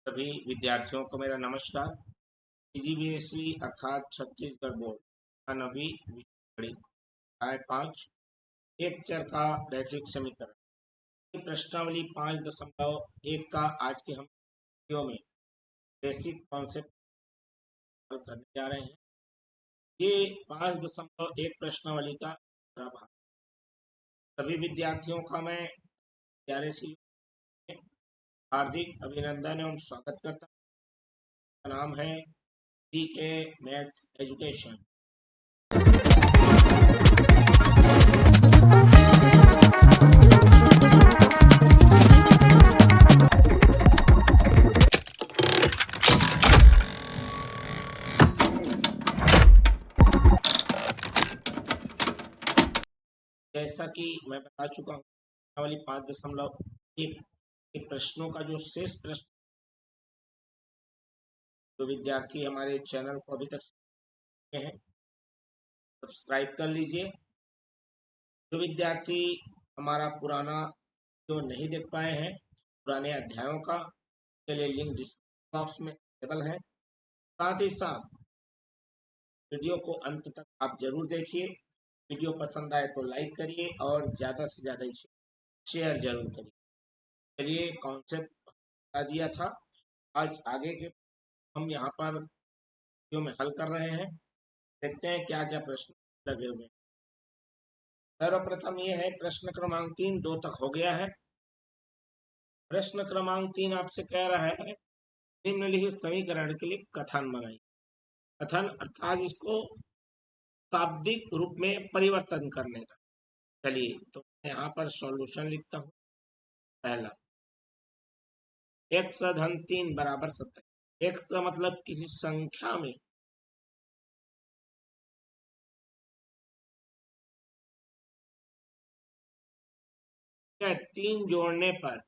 सभी विद्यार्थियों को मेरा नमस्कार। सीजीबीएसई अर्थात छत्तीसगढ़ बोर्ड का नवी विषय अध्याय 5 एक चर का रैखिक समीकरण प्रश्नावली 5.1 का आज के हम वीडियो में बेसिक कॉन्सेप्ट हल करने जा रहे हैं। ये 5.1 प्रश्नावली का दूसरा भाग। सभी विद्यार्थियों का मैं प्यारे से हार्दिक अभिनंदन एवं स्वागत करता हूँ। नाम है पीके मैथ्स एजुकेशन। जैसा कि मैं बता चुका हूँ, वाली 5.1 प्रश्नों का जो शेष प्रश्न जो विद्यार्थी हमारे चैनल को अभी तक हैं सब्सक्राइब कर लीजिए। जो विद्यार्थी हमारा पुराना जो नहीं देख पाए हैं पुराने अध्यायों का, के लिए लिंक डिस्क्रिप्शन बॉक्स में अवेलेबल है। साथ ही साथ वीडियो को अंत तक आप जरूर देखिए। वीडियो पसंद आए तो लाइक करिए और ज़्यादा से ज़्यादा इसे शेयर जरूर करिए। चलिए, कॉन्सेप्ट बता दिया था। आज आगे के हम यहाँ पर वीडियो में हल कर रहे हैं। देखते हैं क्या क्या प्रश्न लगे हुए हैं। सर्वप्रथम ये है प्रश्न क्रमांक 3, 2 तक हो गया है। प्रश्न क्रमांक 3 आपसे कह रहा है निम्नलिखित समीकरण के लिए कथन बनाइए। कथन अर्थात इसको शाब्दिक रूप में परिवर्तन करने का। चलिए, तो यहाँ पर सॉल्यूशन लिखता हूँ। पहला, x धन 3 बराबर 27। x मतलब किसी संख्या में क्या 3 जोड़ने पर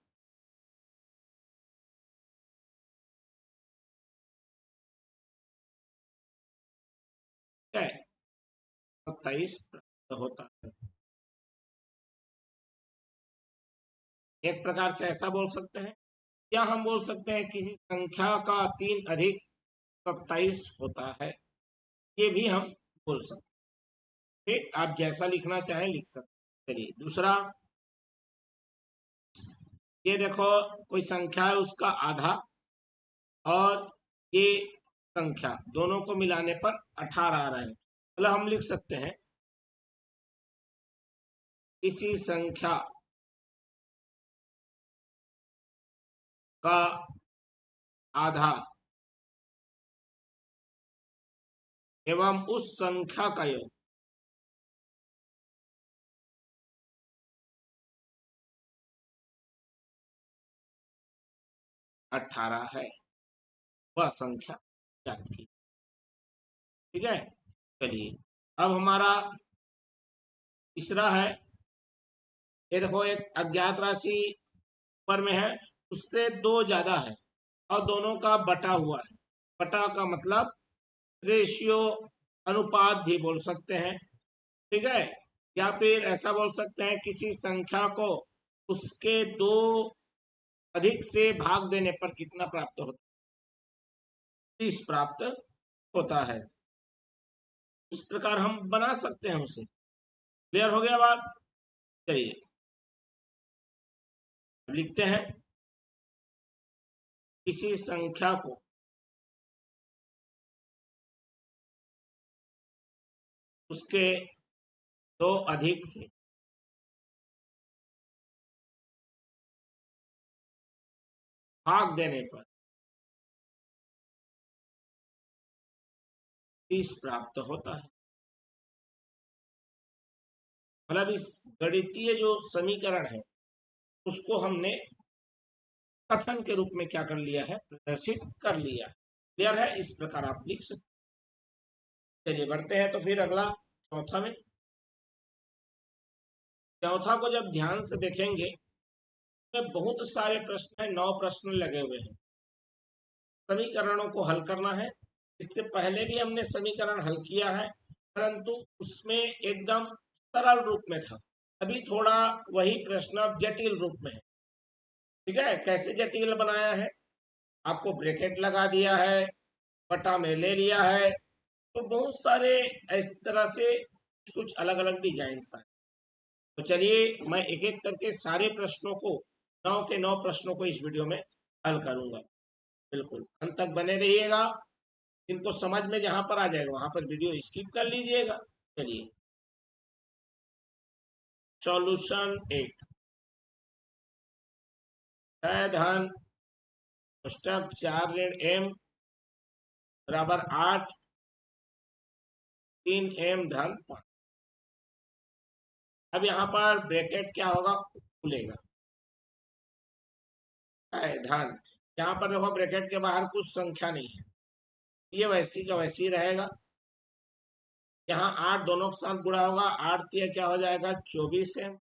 क्या 27 प्राप्त होता है। एक प्रकार से ऐसा बोल सकते हैं, या हम बोल सकते हैं किसी संख्या का 3 अधिक 27 होता है। ये भी हम बोल सकते हैं। आप जैसा लिखना चाहें लिख सकते हैं। चलिए, दूसरा, ये देखो कोई संख्या है, उसका आधा और ये संख्या दोनों को मिलाने पर 18 आ रहा है। मतलब हम लिख सकते हैं किसी संख्या का आधा एवं उस संख्या का योग अठारह है, वह संख्या ज्ञात की। ठीक है। चलिए, अब हमारा तीसरा है, ये देखो एक अज्ञात राशि ऊपर में है, उससे 2 ज्यादा है और दोनों का बटा हुआ है। बटा का मतलब रेशियो, अनुपात भी बोल सकते हैं। ठीक है। या फिर ऐसा बोल सकते हैं किसी संख्या को उसके 2 अधिक से भाग देने पर कितना प्राप्त होता है, 30 प्राप्त होता है। इस प्रकार हम बना सकते हैं उसे। क्लियर हो गया बात। चलिए, लिखते हैं किसी संख्या को उसके 2 अधिक से भाग देने पर 30 प्राप्त होता है। मतलब इस गणितीय जो समीकरण है उसको हमने कथन के रूप में क्या कर लिया है, प्रदर्शित कर लिया है। क्लियर है। इस प्रकार आप लिख सकते। चलिए, बढ़ते हैं तो फिर अगला चौथा में। चौथा को जब ध्यान से देखेंगे तो बहुत सारे प्रश्न है, 9 प्रश्न लगे हुए हैं। समीकरणों को हल करना है। इससे पहले भी हमने समीकरण हल किया है, परंतु उसमें एकदम सरल रूप में था। अभी थोड़ा वही प्रश्न अब जटिल रूप में है। ठीक है। कैसे जटिल बनाया है, आपको ब्रैकेट लगा दिया है, बटा में ले लिया है, तो बहुत सारे इस तरह से कुछ अलग अलग डिजाइन आए। तो चलिए मैं एक एक करके सारे प्रश्नों को 9 के 9 प्रश्नों को इस वीडियो में हल करूंगा। बिल्कुल अंत तक बने रहिएगा। इनको समझ में जहां पर आ जाएगा वहां पर वीडियो स्किप कर लीजिएगा। चलिए सॉल्यूशन 1, धन पुस्तक 4 ऋण m बराबर 8, 3 m धन 5। अब यहाँ पर ब्रैकेट क्या होगा, खुलेगा धन। यहाँ पर देखो ब्रैकेट के बाहर कुछ संख्या नहीं है, ये वैसी का वैसी रहेगा। यहाँ 8 दोनों के साथ गुणा होगा, 8 तिया क्या हो जाएगा 24 m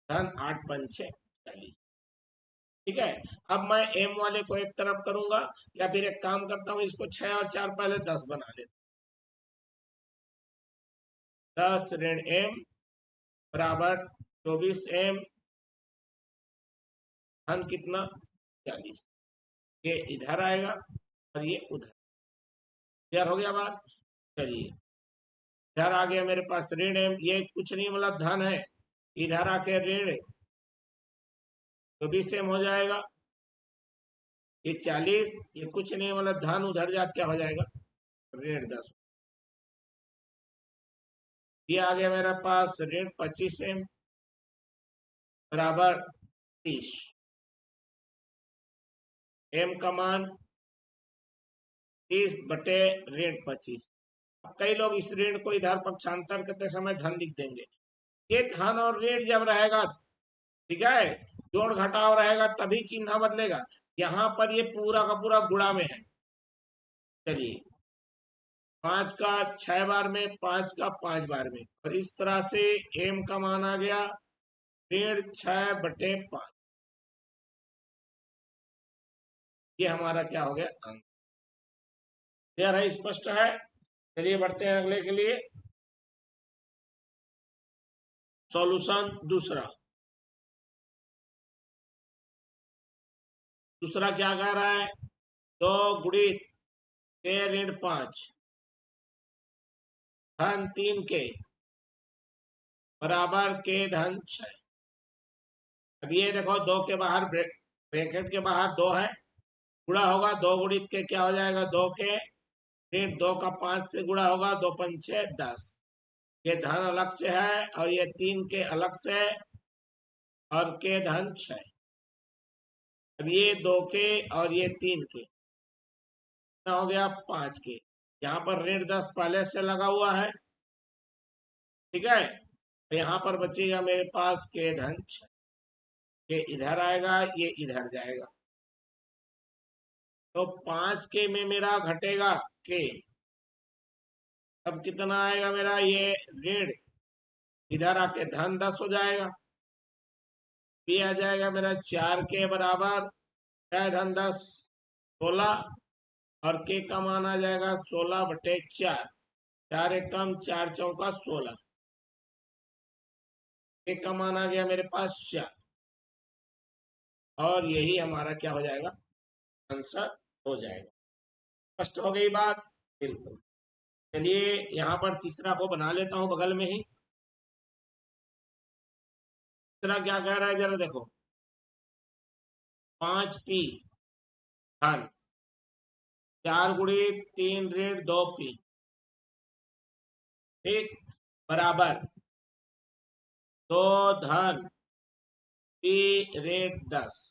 धन 8 पंचे 40। ठीक है, अब मैं m वाले को एक तरफ करूंगा, या फिर एक काम करता हूं, इसको 6 और 4 पहले 10 बना लेता। 10 ऋण m बराबर 24 m धन कितना 40। ये इधर आएगा और ये उधर। क्लियर हो गया बात। चलिए इधर आ गया मेरे पास ऋण m, ये कुछ नहीं मतलब धन है, इधर आके ऋण 24 m हो जाएगा। ये 40, ये कुछ नहीं मतलब धन, उधर जा क्या हो जाएगा ऋण 10। ये आ गया मेरे पास ऋण 25 m बराबर 30। m का मान 30 बटे ऋण 25। कई लोग इस ऋण को इधर पक्षांतर करते समय धन लिख देंगे। ये धन और ऋण जब रहेगा, ठीक है, जोड़ घटाव रहेगा तभी चिन्ह बदलेगा। यहाँ पर ये पूरा का पूरा गुणा में है। चलिए 5 का 6 बार में, 5 का 5 बार में, और इस तरह से m का मान आ गया ऋण 6 बटे 5। ये हमारा क्या हो गया अंक। क्लियर है, स्पष्ट है। चलिए बढ़ते हैं अगले के लिए। सॉल्यूशन दूसरा क्या कह रहा है, 2 गुणित के ऋण 5 धन 3 के बराबर के धन 6। अब ये देखो 2 के बाहर ब्रैकेट के बाहर 2 है, गुणा होगा 2 गुणित के क्या हो जाएगा 2 के, फिर 2 का 5 से गुणा होगा, 2 पंचे 10। ये धन अलग से है और ये 3 के अलग से, और के धन 6। अब ये 2 के और ये 3 के हो गया 5 के। यहाँ पर ऋण 10 पहले से लगा हुआ है, ठीक है, तो यहाँ पर बचेगा मेरे पास के धन 6। ये इधर आएगा, ये इधर जाएगा, तो 5 के में मेरा घटेगा के। अब कितना आएगा मेरा ये ऋण, इधर आके धन 10 हो जाएगा। ये आ जाएगा मेरा 4 के बराबर क्या धन 10 16, और के का मान आ जाएगा 16 बटे 4। 4 एकम 4 चौका 16, के का मान आ गया मेरे पास 4, और यही हमारा क्या हो जाएगा आंसर हो जाएगा। स्पष्ट हो गई बात। बिल्कुल। चलिए यहाँ पर तीसरा को बना लेता हूं बगल में ही। तीसरा क्या कह रहा है जरा देखो, 5p धन 4 गुणित 3 ऋण 2p, ठीक, बराबर 2 धन p ऋण 10।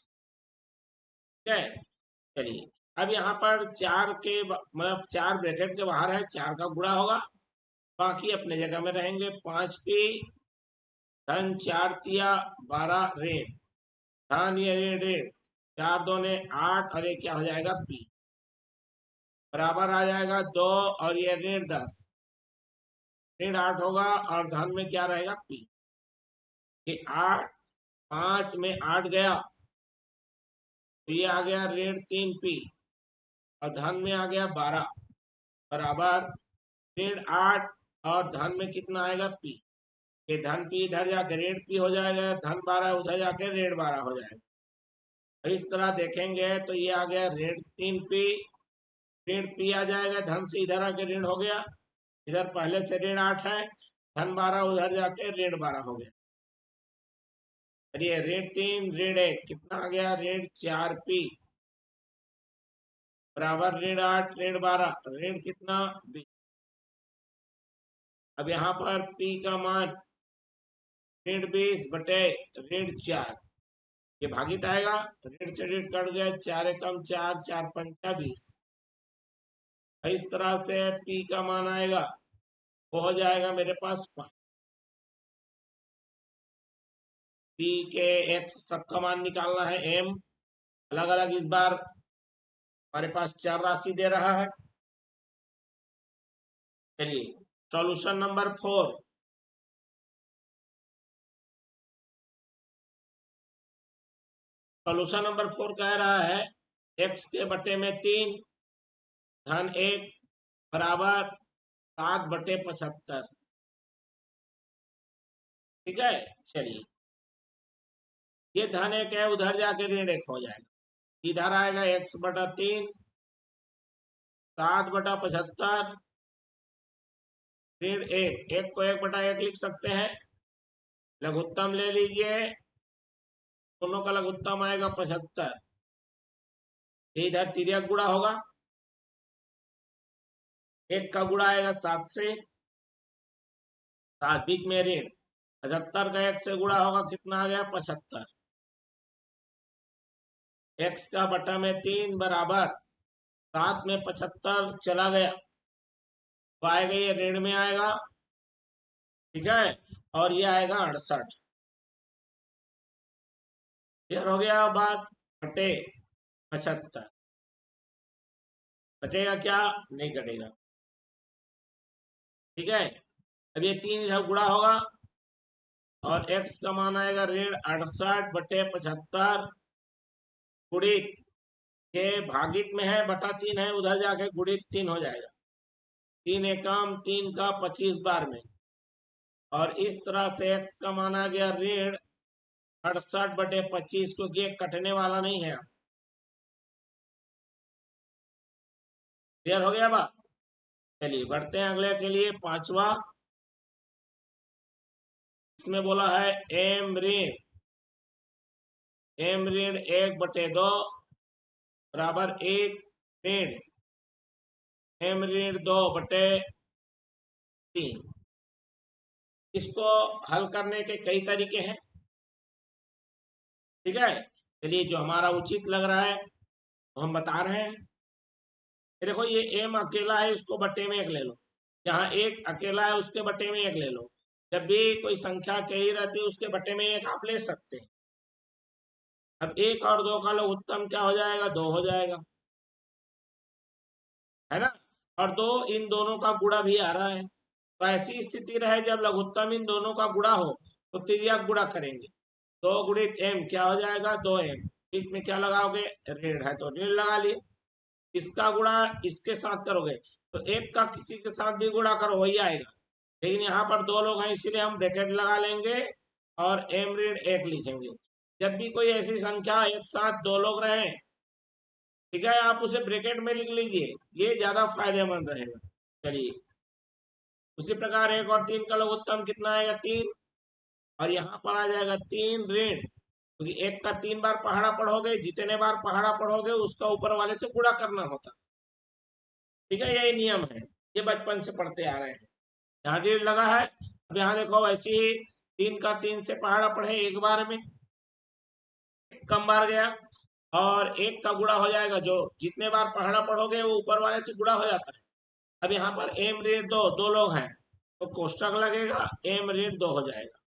ठीक है, चलिए अब यहाँ पर 4 के मतलब 4 ब्रैकेट के बाहर है, 4 का गुणा होगा, बाकी अपने जगह में रहेंगे। 5p धन 4 तिया 12 ऋण धन ये ऋण ऋण 4 दूने 8, और ये क्या हो जाएगा p बराबर आ जाएगा 2, और ये ऋण 10 ऋण 8 होगा, और धन में क्या रहेगा p। ये 8 5 में 8 गया, तो ये आ गया ऋण 3p, और धन में आ गया 12 बराबर ऋण 8, और धन में कितना आएगा p। ये धन p इधर जाके ऋण p हो जाएगा, धन 12 उधर जाके ऋण 12 हो जाएगा। इस तरह देखेंगे तो ये आ गया ऋण 3p, ऋण p आ जाएगा, धन से इधर आके ऋण हो गया, इधर पहले से ऋण 8 है, धन 12 उधर जाके ऋण 12 हो गया। चलिए ऋण 3 ऋण 1 कितना आ गया, ऋण 4p बराबर ऋण 8 ऋण 12, ऋण कितना 20। अब यहाँ पर p का मान ऋण 20 बटे ऋण 4, ये भागित आएगा, ऋण से ऋण कट गया, 4 एकम 4, 4 पंचा 20। इस तरह से p का मान आएगा, वो हो जाएगा मेरे पास 5। p के x सबका मान निकालना है, m अलग अलग इस बार हमारे पास 4 राशि दे रहा है। चलिए सॉल्यूशन नंबर 4, सॉल्यूशन नंबर 4 कह रहा है x के बटे में 3 धन 1 बराबर 7 बटे 75। ठीक है, चलिए ये धन 1 है, उधर जाके ऋण 1 हो जाएगा, इधर आएगा x बटा 3 7 बटा 75 ऋण 1, 1 को 1 बटा 1 लिख सकते हैं, लघुत्तम ले लीजिए, दोनों का लघुत्तम आएगा 75, इधर तिर्यक गुणा होगा, 1 का गुणा आएगा 7 से, सात्विक में ऋण 75 का 1 से गुणा होगा, कितना आ गया 75, x का बटा में 3 बराबर 7 में 75 चला गया, तो आएगा ये ऋण में आएगा। ठीक है, और ये आएगा 68। क्लियर हो गया बात, बटे 75, कटेगा क्या, नहीं कटेगा। ठीक है, अब ये 3 इधर गुणा होगा और x का मान आएगा ऋण 68 बटे 75 गुणित के भागित में है बटा 3 है, उधर जाके गुणित 3 हो जाएगा, 3 एकम 3 का 25 बार में, और इस तरह से x का मान आ गया ऋण 68 बटे 25, क्योंकि ये कटने वाला नहीं है। क्लियर हो गया बात। चलिए बढ़ते हैं अगले के लिए, 5वां, इसमें बोला है m ऋण 1 बटे 2 बराबर 1 ऋण m ऋण 2 बटे 3। इसको हल करने के कई तरीके हैं। ठीक है, चलिए जो हमारा उचित लग रहा है वो हम बता रहे हैं। देखो ये m अकेला है, इसको बटे में 1 ले लो, जहाँ 1 अकेला है उसके बटे में 1 ले लो, जब भी कोई संख्या अकेली रहती है उसके बटे में 1 आप ले सकते हैं। अब 1 और 2 का लघुत्तम क्या हो जाएगा, 2 हो जाएगा, है ना, और 2 इन दोनों का गुणा भी आ रहा है, तो ऐसी स्थिति रहे जब लघुत्तम इन दोनों का गुणा हो तो तिर्यक गुणा करेंगे, 2 गुणित m क्या हो जाएगा 2m, बीच में क्या लगाओगे, ऋण है तो ऋण लगा लिए, इसका गुणा इसके साथ करोगे तो एक का किसी के साथ भी गुणा करो वही आएगा, लेकिन यहाँ पर 2 लोग हैं इसीलिए हम ब्रैकेट लगा लेंगे और m ऋण 1 लिखेंगे। जब भी कोई ऐसी संख्या एक साथ 2 लोग रहे, ठीक है, आप उसे ब्रैकेट में लिख लीजिए, ये ज्यादा फायदेमंद रहेगा। चलिए उसी प्रकार 1 और 3 का लघुत्तम कितना आएगा 3, और यहाँ पर आ जाएगा 3 ऋण, क्योंकि 1 का 3 बार पहाड़ा पढ़ोगे, जितने बार पहाड़ा पढ़ोगे उसका ऊपर वाले से गुणा करना होता। ठीक है, यही नियम है, ये बचपन से पढ़ते आ रहे हैं। यहाँ ऋण लगा है, अब यहाँ देखो वैसे ही 3 का 3 से पहाड़ा पढ़े एक बार में, कम बार गया, और 1 का गुणा हो जाएगा, जो जितने बार पहाड़ा पढ़ोगे वो ऊपर वाले से गुणा हो जाता है। अब यहाँ पर m ऋण 2, 2 लोग हैं तो कोष्टक लगेगा, m ऋण 2 हो जाएगा।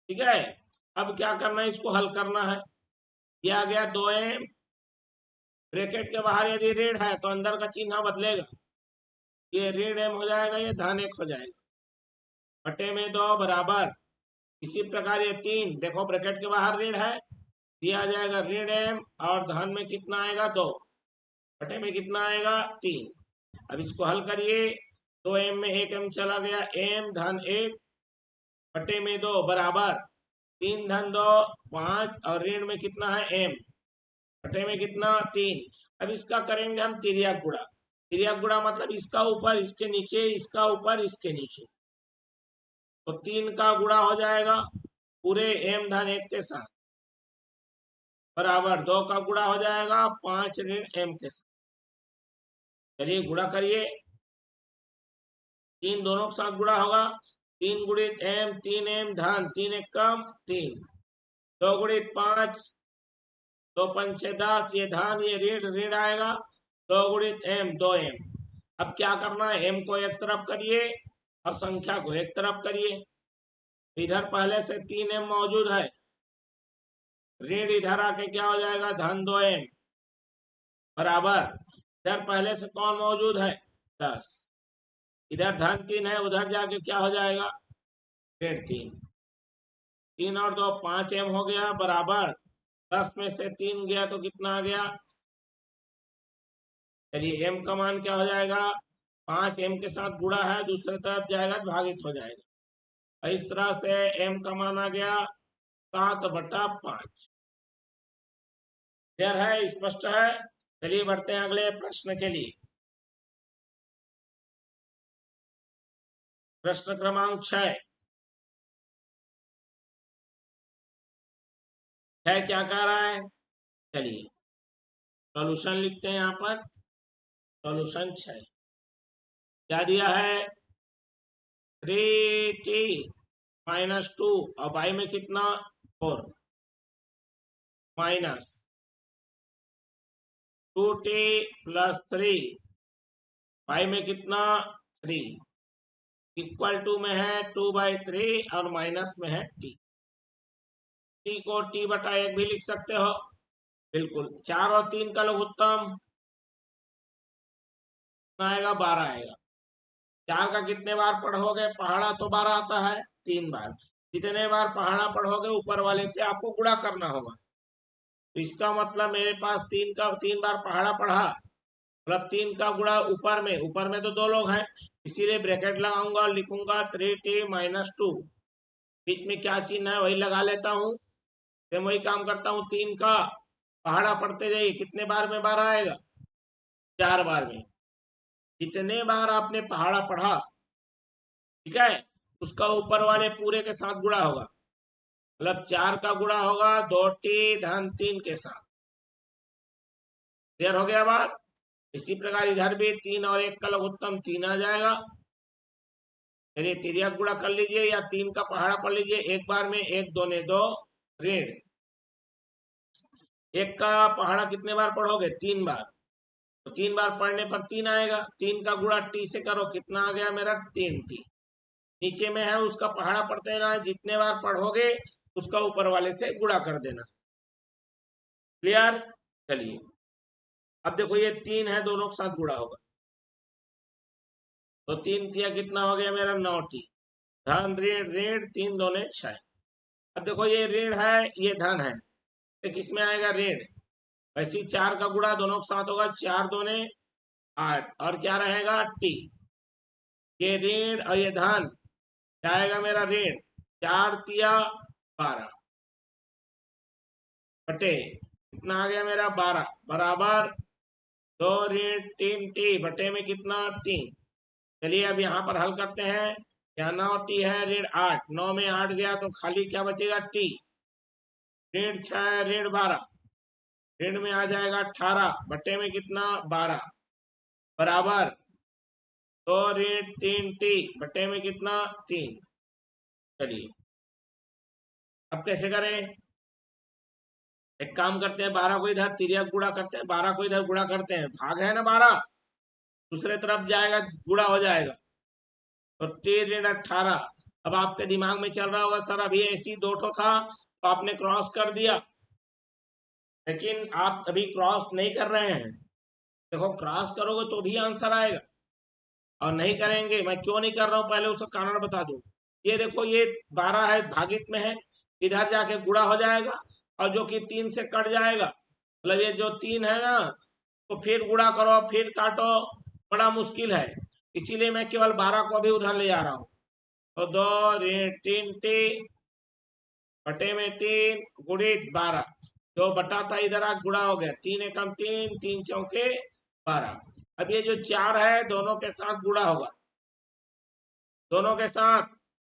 ठीक है, अब क्या करना है, इसको हल करना है, ये आ गया 2m, ब्रैकेट के बाहर यदि ऋण है तो अंदर का चिन्ह बदलेगा, ये ऋण m हो जाएगा, ये धन 1 हो जाएगा, बटे में 2 बराबर, इसी प्रकार ये 3, देखो ब्रैकेट के बाहर ऋण है, ये आ जाएगा ऋण m, और धन में कितना आएगा 2, बटे में कितना आएगा 3। अब इसको हल करिए, 2m में 1m चला गया, m धन 1 बटे में 2 बराबर 3 धन 2 5 और ऋण में कितना है m, बटे में कितना 3। अब इसका करेंगे हम तिर्यक गुणा। तिर्यक गुणा मतलब इसका ऊपर इसके नीचे, इसका ऊपर इसके नीचे, तो 3 का गुणा हो जाएगा पूरे m धन 1 के साथ, बराबर 2 का गुणा हो जाएगा 5 ऋण m के साथ। चलिए गुणा करिए, 3 दोनों के साथ गुणा होगा, 3 गुणित m 3m धन 3 एक कम 3, 2 गुणित 5 2 5 6 10, ये धन ये ऋण ऋण आएगा, 2 गुणित m 2m। अब क्या करना है, m को एक तरफ करिए और संख्या को एक तरफ करिए। इधर पहले से 3m मौजूद है, ऋण इधर आके क्या हो जाएगा धन 2m, बराबर इधर पहले से कौन मौजूद है 10, इधर धन 3 है, उधर जाके क्या हो जाएगा ऋण 3, 3 और 2 5m हो गया, बराबर 10 में से 3 गया तो कितना आ गया। चलिए m का मान क्या हो जाएगा, 5m के साथ गुणा है, दूसरे तरफ जाएगा भागित हो जाएगा। इस तरह से m का मान आ गया 7/5। क्लियर है, स्पष्ट है। चलिए बढ़ते हैं अगले प्रश्न के लिए। प्रश्न क्रमांक 6 क्या कह रहा है, चलिए सॉल्यूशन लिखते हैं यहाँ पर। सॉल्यूशन 6 क्या दिया है, 3t - 2 और y में कितना 4 माइनस 2t + 3 y में कितना 3 इक्वल टू में है 2/3 और माइनस में है t। t को t/1 भी लिख सकते हो, बिल्कुल। 4 और 3 का लघुत्तम आएगा 12 आएगा। 4 का कितने बार पढ़ोगे, पहाड़ा तो 12 आता है 3 बार, जितने बार पहाड़ा पढ़ोगे ऊपर वाले से आपको गुणा करना होगा। तो इसका मतलब मेरे पास 3 का 3 बार पहाड़ा पढ़ा, मतलब 3 का गुणा ऊपर में तो 2 लोग हैं, इसीलिए ब्रैकेट लगाऊंगा और लिखूंगा 3t - 2। बीच में क्या चिन्ह है वही लगा लेता हूँ, सेम वही काम करता हूँ। 3 का पहाड़ा पढ़ते जाइए, कितने बार में 12 आएगा, 4 बार में। जितने बार आपने पहाड़ा पढ़ा, ठीक है, उसका ऊपर वाले पूरे के साथ गुणा होगा, मतलब 4 का गुणा होगा 2t धन 3 के साथ। क्लियर हो गया बात। इसी प्रकार इधर भी 3 और 1 का लघुत्तम 3 आ जाएगा। चलिए तिर्यक गुणा कर लीजिए या 3 का पहाड़ा पढ़ लीजिए एक बार में, 1 2 ने 2 ऋण 1 का पहाड़ा कितने बार पढ़ोगे 3 बार, तो 3 बार पढ़ने पर 3 आएगा। 3 का गुणा t से करो, कितना आ गया मेरा 3t। नीचे में है उसका पहाड़ा पढ़ते रहना है, जितने बार पढ़ोगे उसका ऊपर वाले से गुणा कर देना। क्लियर। चलिए अब देखो ये 3 है, दोनों के साथ गुणा होगा, तो 3 तिया कितना हो गया मेरा 9t धन ऋण ऋण 3 दूने 6। अब देखो ये ऋण है ये धन है, तो किसमें आएगा ऋण, वैसे ही 4 का गुणा दोनों के साथ होगा, 4 दूने 8 और क्या रहेगा t। ये ऋण और ये धन क्या आएगा मेरा ऋण, 4 तिया 12 बटे कितना आ गया मेरा 12, बराबर 2 ऋण 3t बटे में कितना 3। चलिए अब यहाँ पर हल करते हैं, यहाँ 9t है ऋण 8, 9 में 8 गया तो खाली क्या बचेगा t, ऋण 6 ऋण 12, ऋण में आ जाएगा 18 बटे में कितना 12, बराबर 2 ऋण 3t बटे में कितना 3। चलिए अब कैसे करें, एक काम करते हैं, 12 को इधर तिर्यक गुणा करते हैं, 12 को इधर गुणा करते हैं, भाग है ना 12, दूसरे तरफ जाएगा गुणा हो जाएगा, तो t ऋण 18। अब आपके दिमाग में चल रहा होगा सर अभी ऐसी 2 ठो था तो आपने क्रॉस कर दिया, लेकिन आप अभी क्रॉस नहीं कर रहे हैं। देखो क्रॉस करोगे तो भी आंसर आएगा, और नहीं करेंगे, मैं क्यों नहीं कर रहा हूं पहले उसका कारण बता दूं। ये देखो ये 12 है भागित में है, इधर जाके गुणा हो जाएगा, और जो कि 3 से कट जाएगा, मतलब ये जो 3 है ना, तो फिर गुणा करो फिर काटो, बड़ा मुश्किल है, इसीलिए मैं केवल 12 को अभी उधर ले जा रहा हूँ। तो 2 ऋण 3t बटे में 3 गुणित 12, जो बटा था इधर आ गुणा हो गया, 3 एकम 3, 3 चौके 12। अब ये जो 4 है दोनों के साथ गुणा होगा, दोनों के साथ,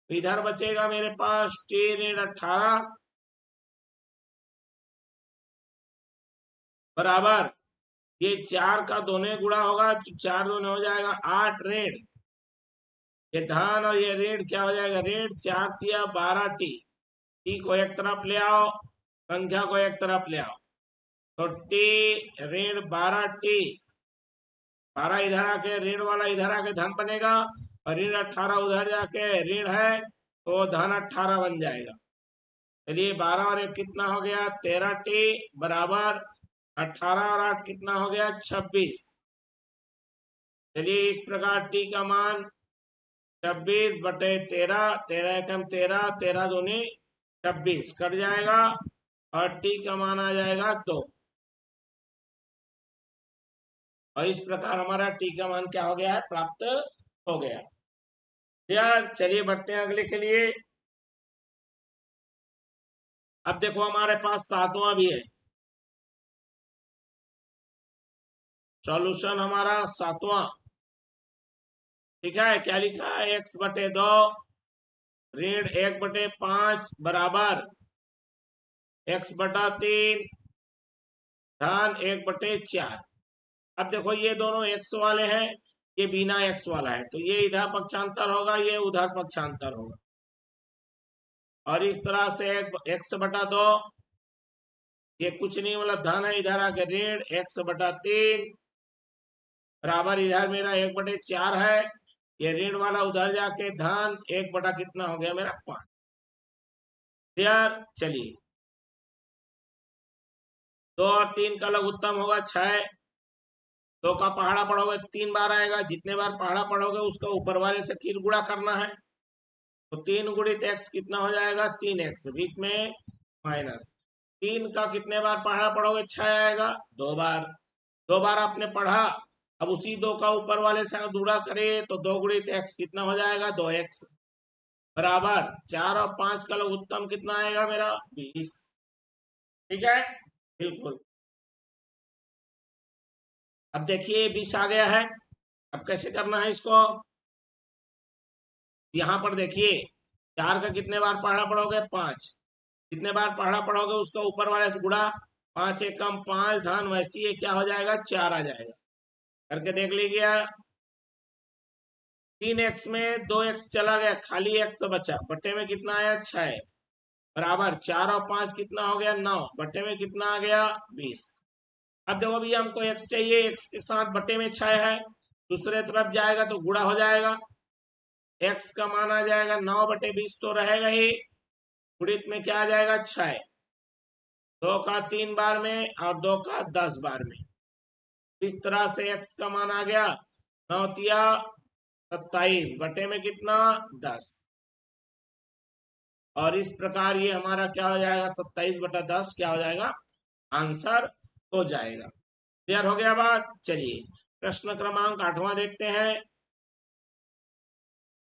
इधर बचेगा मेरे पास 3 18 बराबर, ये 4 का दोनों गुणा होगा, 4 दोनों हो जाएगा 8 ऋण, ये धन और ये ऋण क्या हो जाएगा, ऋण 4 तिया 12 टी को एक तरफ ले आओ, संख्या को एक तरफ ले आओ, तो टी ऋण 12 टी, 12 इधर आके ऋण वाला इधर आके धन बनेगा, और ऋण 18 उधर जाके ऋण है तो धन 18 बन जाएगा। चलिए 12 और 1 कितना हो गया, 13 टी बराबर 18 और 8 कितना हो गया, 26। चलिए इस प्रकार टी का मान 26 बटे 13, 13 एकम 13, 13 दूनी 26 कट जाएगा, और टी का मान आ जाएगा 2। और इस प्रकार हमारा टी का मान क्या हो गया है, प्राप्त हो गया। यार चलिए बढ़ते हैं अगले के लिए। अब देखो हमारे पास 7वां भी है, सॉल्यूशन हमारा 7वां, ठीक है। क्या लिखा है, x बटे 2 ऋण 1 बटे 5 बराबर x बटा 3 धन 1 बटे 4। अब देखो ये दोनों x वाले हैं, ये बिना x वाला है, तो ये इधर पक्षांतर होगा, ये उधर पक्षांतर होगा, और इस तरह से x बटा 2, ये कुछ नहीं मतलब धन है, इधर आके ऋण x बटा 3 बराबर, इधर मेरा 1 बटे 4 है, ये ऋण वाला उधर जाके धन 1 बटा कितना हो गया मेरा 5। क्लियर। चलिए 2 और 3 का लघुत्तम होगा 6, 2 का पहाड़ा पढ़ोगे 3 बार आएगा, जितने बार पहाड़ा पढ़ोगे उसका ऊपर वाले से फिर गुणा करना है, तो 3 गुणित x कितना हो जाएगा, 3x, बीच में माइनस, 3 का कितने बार पहाड़ा पढ़ोगे, 6 आएगा, 2 बार, 2 बार आपने पढ़ा। अब उसी 2 का ऊपर वाले से गुणा करे तो 2 गुणित x कितना हो जाएगा, 2x बराबर 4 और 5 का लघुत्तम कितना आएगा मेरा, 20। ठीक है, बिल्कुल। अब देखिए 20 आ गया है, अब कैसे करना है इसको, यहाँ पर देखिए 4 का कितने बार पहाड़ा पढ़ोगे, 5, कितने बार पहाड़ा पढ़ोगे उसका ऊपर वाले से गुणा, 5 एकम 5 धन, वैसी ये क्या हो जाएगा, 4 आ जाएगा, करके देख लीजिए। 3x में 2x चला गया, खाली x बचा, बटे में कितना आया, 6 बराबर 4 और 5 कितना हो गया, 9, बटे में कितना आ गया, 20। अब देखो भैया हमको x चाहिए, x के साथ बटे में 6 है, दूसरे तरफ जाएगा तो गुणा हो जाएगा, x का मान आ जाएगा 9 बटे 20 तो रहेगा ही, गुणित में क्या आ जाएगा, 6, 2 का 3 बार में और 2 का 10 बार में, इस तरह से x का मान आ गया 9 तिया 27 बटे में कितना, 10, और इस प्रकार ये हमारा क्या हो जाएगा, 27 बटा 10 क्या हो जाएगा, आंसर हो जाएगा। क्लियर हो गया बात। चलिए प्रश्न क्रमांक 8वां देखते हैं,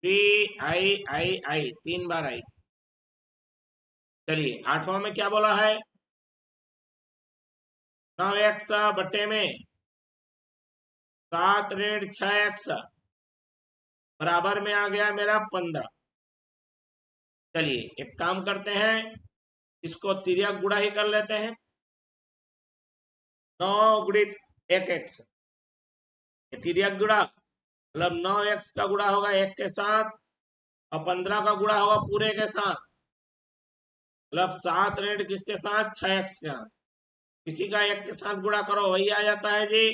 पी आई आई आई 3 बार आई। चलिए 8वां में क्या बोला है, 9x बटे में 7 ऋण 6x बराबर में आ गया मेरा 15। चलिए एक काम करते हैं, इसको तिर्यक गुणा ही कर लेते हैं, 9 गुणित 1x, तिर्यक गुणा मतलब 9x का गुणा होगा 1 के साथ, और 15 का गुणा होगा पूरे के साथ, मतलब 7 ऋण किसके साथ, 6x के साथ, किसी का 1 के साथ गुणा करो वही आ जाता है जी,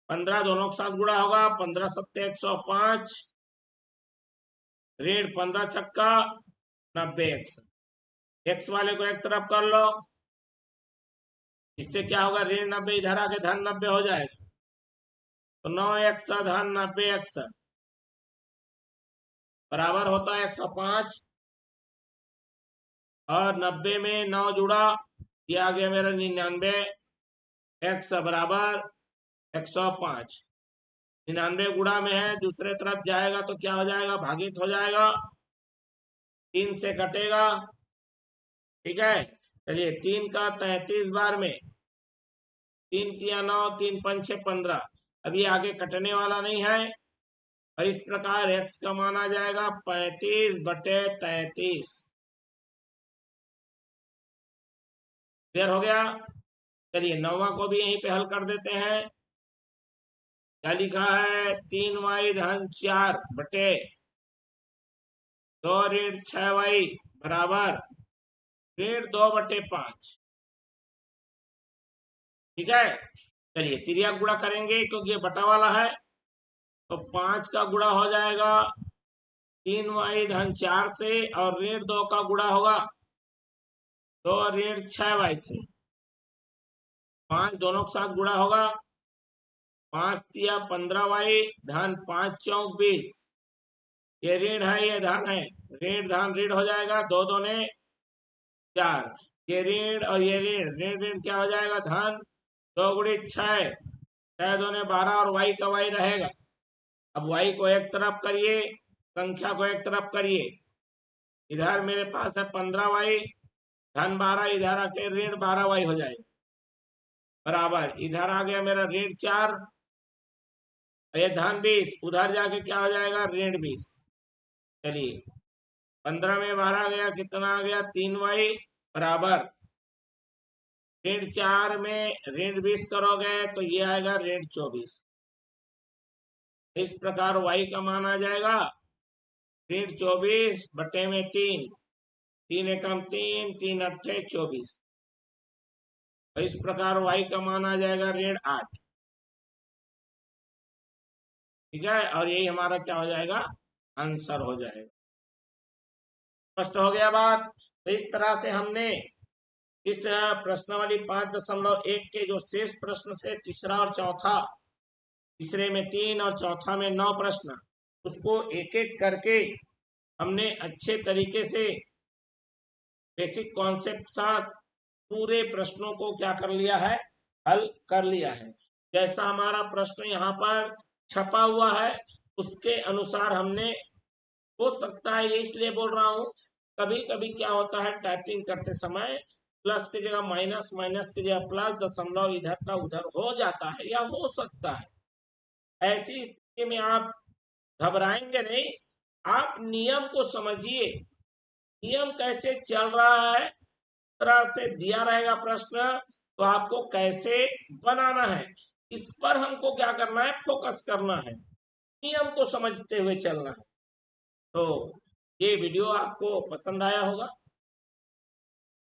15 दोनों के साथ गुणा होगा, 15 सत्ते 105 ऋण 15 छक्का 90x, x वाले को एक तरफ कर लो, इससे क्या होगा, ऋण 90 इधर आके धन 90 हो जाएगा, तो 9x धन 90x बराबर होता है 105, और 90 में 9 जुड़ा, ये आ गया मेरा 99, x बराबर 105, 99 गुणा में है, दूसरे तरफ जाएगा तो क्या हो जाएगा, भागित हो जाएगा, 3 से कटेगा, ठीक है। चलिए 3 का 33 बार में 3 तिया 9, 3 पंचे 15। अभी आगे कटने वाला नहीं है और इस प्रकार x का मान आ जाएगा 35/33। क्लियर हो गया। चलिए 9वां को भी यहीं पे हल कर देते हैं। क्या लिखा है, 3y धन 4 बटे 2 ऋण 6y बराबर ऋण 2/5। ठीक है। चलिए तिर्यक गुणा करेंगे क्योंकि ये बटा वाला है, तो 5 का गुणा हो जाएगा 3y धन 4 से और ऋण 2 का गुणा होगा 2 ऋण 6y से। 5 दोनों के साथ गुणा होगा, 5 तिया 15y धन 5 चौक 20। ये ऋण है ये धन है, ऋण धन ऋण हो जाएगा, 2 दूने 4। ये ऋण और ये ऋण ऋण ऋण क्या हो जाएगा, धन 2 गुणित 6, 6 दूने 12 और y का y रहेगा। अब y को एक तरफ करिए, संख्या को एक तरफ करिए। इधर मेरे पास है 15y धन 12, इधर आके ऋण 12y हो जाएगा बराबर, इधर आ गया मेरा ऋण 4, ये धन 20, उधर जाके क्या हो जाएगा ऋण 20। चलिए 15 में 12 गया, कितना आ गया 3y बराबर ऋण 4 में ऋण 20 करोगे तो ये आएगा ऋण 24। इस प्रकार y का मान आ जाएगा ऋण 24 बटे में 3, 3 एकम 3, 3 अट्ठे 24। इस प्रकार y का मान आ जाएगा ऋण 8। ठीक है, और यही हमारा क्या हो जाएगा, आंसर हो जाएगा। स्पष्ट हो गया बात। तो इस तरह से हमने इस प्रश्नावली 5.1 के जो शेष प्रश्न थे, तीसरा और चौथा, तीसरे में 3 और चौथा में 9 प्रश्न, उसको एक एक करके हमने अच्छे तरीके से बेसिक कॉन्सेप्ट साथ पूरे प्रश्नों को क्या कर लिया है, हल कर लिया है। जैसा हमारा प्रश्न यहाँ पर छपा हुआ है उसके अनुसार हमने, हो सकता है ये इसलिए बोल रहा हूँ, कभी कभी क्या होता है टाइपिंग करते समय प्लस की जगह माइनस, माइनस की जगह प्लस, दशमलव इधर का उधर हो जाता है या हो सकता है। ऐसी स्थिति में आप घबराएंगे नहीं, आप नियम को समझिए, नियम कैसे चल रहा है, तरह से दिया रहेगा प्रश्न तो आपको कैसे बनाना है, इस पर हमको क्या करना है, फोकस करना है, नियम को समझते हुए चलना है। तो ये वीडियो आपको पसंद आया होगा।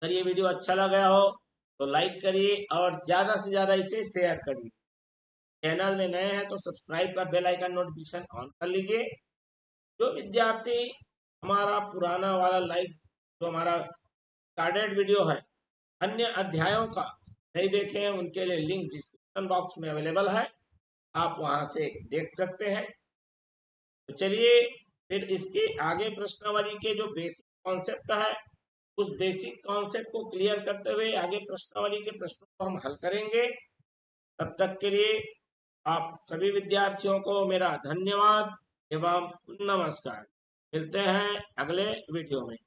अगर ये वीडियो अच्छा लगा हो तो लाइक करिए और ज्यादा से ज्यादा इसे शेयर करिए। चैनल में नए हैं तो सब्सक्राइब कर बेल आइकन नोटिफिकेशन ऑन कर लीजिए। जो विद्यार्थी हमारा पुराना वाला लाइव जो हमारा कार्डेड वीडियो है अन्य अध्यायों का नहीं देखे हैं, उनके लिए लिंक डिस्क्रिप्शन बॉक्स में अवेलेबल है, आप वहां से देख सकते हैं। तो चलिए फिर इसके आगे प्रश्नावली के जो बेसिक कॉन्सेप्ट है उस बेसिक कॉन्सेप्ट को क्लियर करते हुए आगे प्रश्नावली के प्रश्नों को हम हल करेंगे। तब तक के लिए आप सभी विद्यार्थियों को मेरा धन्यवाद एवं नमस्कार। मिलते हैं अगले वीडियो में।